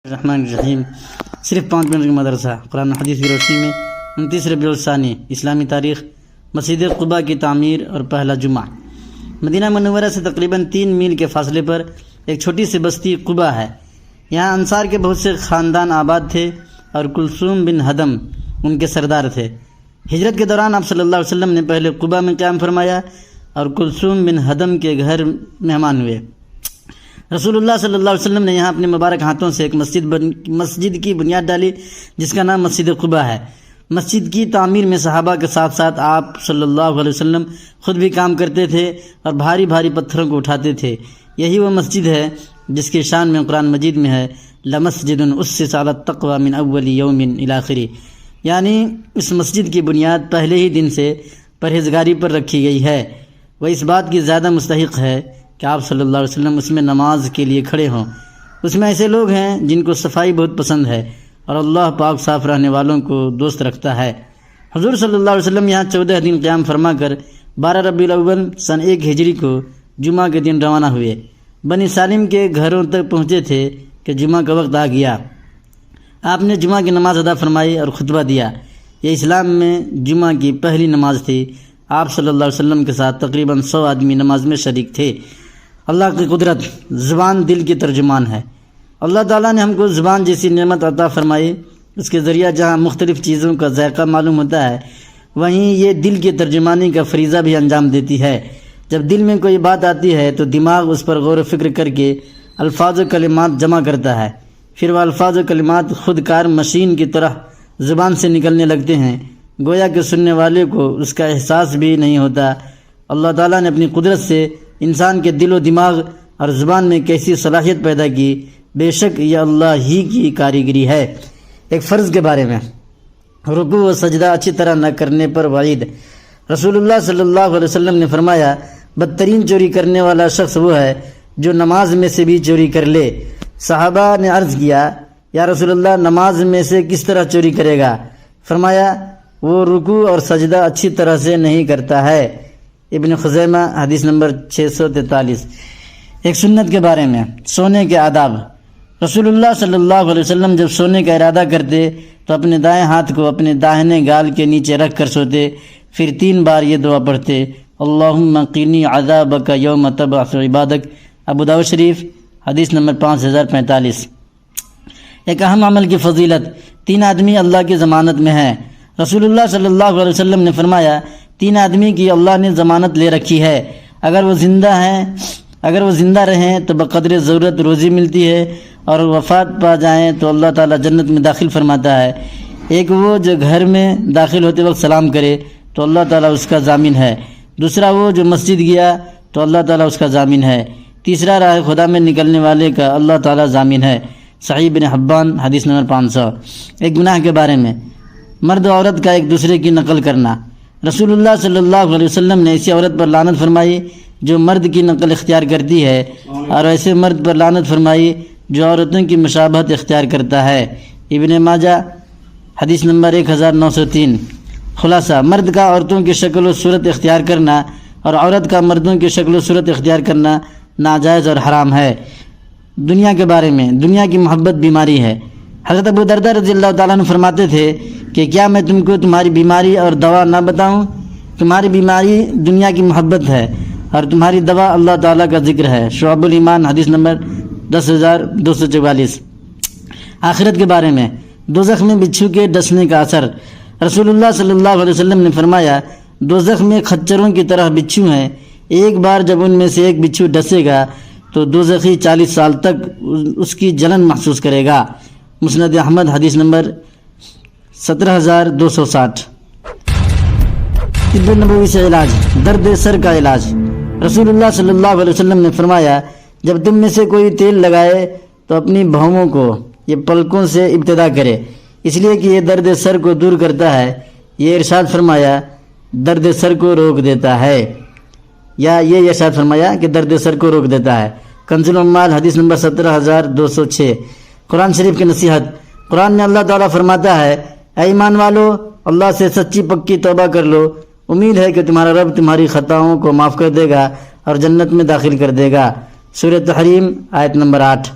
الرحمن الرحیم صرف 5 منٹ کا مدرسہ قرآن حدیث کی روشنی میں 29 ربیع الثانی اسلامی تاریخ مسجد قباء کی تعمیر اور پہلا جمعہ۔ مدینہ منورہ سے تقریباً 3 میل کے فاصلے پر ایک چھوٹی سی بستی قباء ہے۔ یہاں انصار کے بہت سے خاندان آباد تھے اور کلثوم بن ہدم ان کے سردار تھے۔ ہجرت کے دوران آپ صلی اللہ علیہ وسلم نے پہلے قباء میں قیام فرمایا اور کلثوم بن ہدم کے گھر مہمان ہوئے۔ رسول اللہ صلی اللہ علیہ وسلم نے یہاں اپنے مبارک ہاتھوں سے ایک مسجد کی بنیاد ڈالی جس کا نام مسجد قباء ہے۔ مسجد کی تعمیر میں صحابہ کے ساتھ ساتھ آپ صلی اللہ علیہ وسلم خود بھی کام کرتے تھے اور بھاری بھاری پتھروں کو اٹھاتے تھے۔ یہی وہ مسجد ہے جس کی شان میں قرآن مجید میں ہے لَمَسْجِدٌ أُسِّسَ عَلَى التَّقْوَى مِنْ أَوَّلِ يَوْمٍ إِلَى آخِرِ، یعنی اس مسجد کی بنیاد پہلے ہی دن سے پرہیزگاری پر رکھی گئی ہے۔ وہ اس بات کی زیادہ مستحق ہے کہ آپ صلی اللہ علیہ وسلم اس میں نماز کے لیے کھڑے ہوں۔ اس میں ایسے لوگ ہیں جن کو صفائی بہت پسند ہے اور اللہ پاک صاف رہنے والوں کو دوست رکھتا ہے۔ حضور صلی اللہ علیہ وسلم یہاں 14 دن قیام فرما کر 12 ربیع الاول سن 1 ہجری کو جمعہ کے دن روانہ ہوئے۔ بنی سالم کے گھروں تک پہنچے تھے کہ جمعہ کا وقت آ گیا۔ آپ نے جمعہ کی نماز ادا فرمائی اور خطبہ دیا۔ یہ اسلام میں جمعہ کی پہلی نماز تھی۔ آپ صلی اللہ علیہ وسلم کے ساتھ تقریباً 100 آدمی نماز میں شریک تھے۔ اللہ کی قدرت، زبان دل کی ترجمان ہے۔ اللہ تعالیٰ نے ہم کو زبان جیسی نعمت عطا فرمائی، اس کے ذریعہ جہاں مختلف چیزوں کا ذائقہ معلوم ہوتا ہے وہیں یہ دل کی ترجمانی کا فریضہ بھی انجام دیتی ہے۔ جب دل میں کوئی بات آتی ہے تو دماغ اس پر غور و فکر کر کے الفاظ و کلمات جمع کرتا ہے، پھر وہ الفاظ و کلمات خود کار مشین کی طرح زبان سے نکلنے لگتے ہیں، گویا کہ سننے والے کو اس کا احساس بھی نہیں ہوتا۔ اللہ تعالیٰ نے اپنی قدرت سے انسان کے دل و دماغ اور زبان میں کیسی صلاحیت پیدا کی، بے شک یہ اللہ ہی کی کاریگری ہے۔ ایک فرض کے بارے میں، رکوع و سجدہ اچھی طرح نہ کرنے پر وعید۔ رسول اللہ صلی اللہ علیہ وسلم نے فرمایا بدترین چوری کرنے والا شخص وہ ہے جو نماز میں سے بھی چوری کر لے۔ صحابہ نے عرض کیا یا رسول اللہ نماز میں سے کس طرح چوری کرے گا؟ فرمایا وہ رکوع اور سجدہ اچھی طرح سے نہیں کرتا ہے۔ ابن خزیمہ حدیث نمبر 643۔ ایک سنت کے بارے میں، سونے کے آداب۔ رسول اللہ صلی اللہ علیہ وسلم جب سونے کا ارادہ کرتے تو اپنے دائیں ہاتھ کو اپنے داہنے گال کے نیچے رکھ کر سوتے، پھر 3 بار یہ دعا پڑھتے اللہم قینی عذابک یوم تبعث عبادک۔ ابو داؤد شریف حدیث نمبر 5045۔ ایک اہم عمل کی فضیلت، 3 آدمی اللہ کی ضمانت میں ہیں۔ رسول اللہ صلی اللہ علیہ وسلم نے فرمایا 3 آدمی کی اللہ نے ضمانت لے رکھی ہے، اگر وہ زندہ رہیں تو بقدر ضرورت روزی ملتی ہے اور وفات پا جائیں تو اللہ تعالیٰ جنت میں داخل فرماتا ہے۔ ایک وہ جو گھر میں داخل ہوتے وقت سلام کرے تو اللہ تعالیٰ اس کا ضامن ہے۔ دوسرا وہ جو مسجد گیا تو اللہ تعالیٰ اس کا ضامن ہے۔ تیسرا راہ خدا میں نکلنے والے کا اللہ تعالیٰ ضامن ہے۔ صحیح بن حبان حدیث نمبر 500۔ ایک گناہ کے بارے میں، مرد و عورت کا ایک دوسرے کی نقل کرنا۔ رسول اللہ صلی اللہ علیہ وسلم نے ایسی عورت پر لعنت فرمائی جو مرد کی نقل اختیار کرتی ہے اور ایسے مرد پر لعنت فرمائی جو عورتوں کی مشابہت اختیار کرتا ہے۔ ابن ماجہ حدیث نمبر 1903۔ خلاصہ، مرد کا عورتوں کی شکل و صورت اختیار کرنا اور عورت کا مردوں کی شکل و صورت اختیار کرنا ناجائز اور حرام ہے۔ دنیا کے بارے میں، دنیا کی محبت بیماری ہے۔ حضرت ابو درداء رضی اللہ تعالیٰ عنہ فرماتے تھے کہ کیا میں تم کو تمہاری بیماری اور دوا نہ بتاؤں؟ تمہاری بیماری دنیا کی محبت ہے اور تمہاری دوا اللہ تعالیٰ کا ذکر ہے۔ شعب الایمان حدیث نمبر 10244۔ آخرت کے بارے میں، دوزخ میں بچھو کے ڈسنے کا اثر۔ رسول اللہ صلی اللہ علیہ وسلم نے فرمایا دوزخ میں خچروں کی طرح بچھو ہیں، ایک بار جب ان میں سے ایک بچھو ڈسے گا تو دوزخی 40 سال تک اس کی جلن محسوس کرے گا۔ مسند احمد حدیث نمبر 17260۔ طب نبوی سے علاج، درد سر کا علاج۔ رسول اللہ صلی اللہ علیہ وسلم نے فرمایا جب تم میں سے کوئی تیل لگائے تو اپنی بھوموں کو یہ پلکوں سے ابتدا کرے، اس لیے کہ یہ درد سر کو دور کرتا ہے۔ یہ ارشاد فرمایا درد سر کو روک دیتا ہے، یا یہ ارشاد فرمایا کہ درد سر کو روک دیتا ہے۔ کنز العمال حدیث نمبر 17206۔ قرآن شریف کی نصیحت۔ قرآن میں اللہ تعالیٰ فرماتا ہے اے ایمان والو، اللہ سے سچی پکی توبہ کر لو، امید ہے کہ تمہارا رب تمہاری خطاؤں کو معاف کر دے گا اور جنت میں داخل کر دے گا۔ سورۃ تحریم آیت نمبر 8۔